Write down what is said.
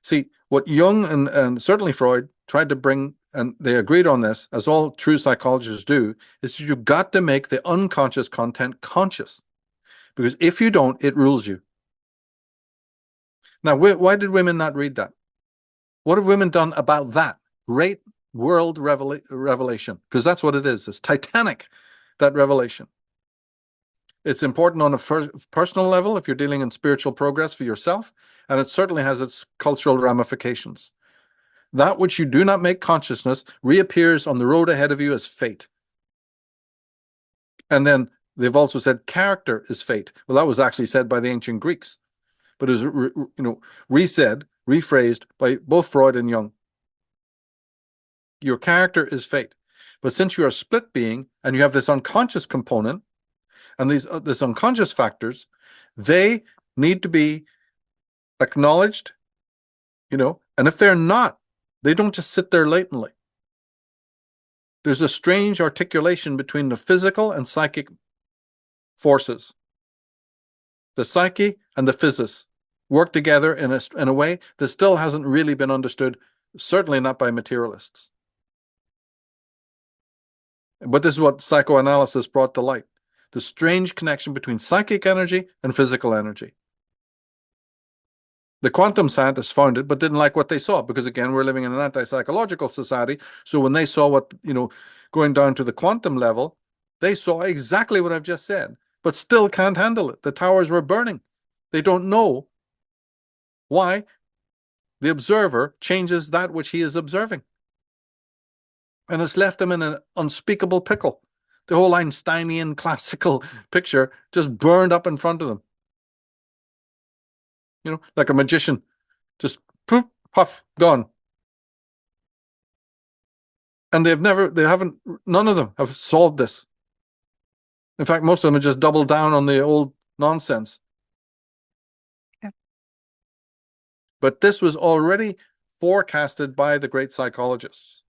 See, what Jung and certainly Freud tried to bring, and they agreed on this, as all true psychologists do, is you've got to make the unconscious content conscious. Because if you don't, it rules you. Now, why did women not read that? What have women done about that great world revelation? Because that's what it is. It's titanic, that revelation. It's important on a personal level if you're dealing in spiritual progress for yourself, and it certainly has its cultural ramifications. That which you do not make consciousness reappears on the road ahead of you as fate. And then they've also said character is fate. Well, that was actually said by the ancient Greeks, but it was resaid, rephrased by both Freud and Jung. Your character is fate. But since you're a split being and you have this unconscious component and this unconscious factors, they need to be acknowledged, and if they're not, they don't just sit there latently. There's a strange articulation between the physical and psychic forces. The psyche and the physis work together in a way that still hasn't really been understood, certainly not by materialists. But this is what psychoanalysis brought to light, the strange connection between psychic energy and physical energy. The quantum scientists found it, but didn't like what they saw, because again, we're living in an anti-psychological society. So when they saw what, going down to the quantum level, they saw exactly what I've just said, but still can't handle it. The towers were burning. They don't know why the observer changes that which he is observing. And it's left them in an unspeakable pickle. The whole Einsteinian classical picture just burned up in front of them. Like a magician, just poof, puff, gone. And none of them have solved this. In fact, most of them have just doubled down on the old nonsense. Okay. But this was already forecasted by the great psychologists.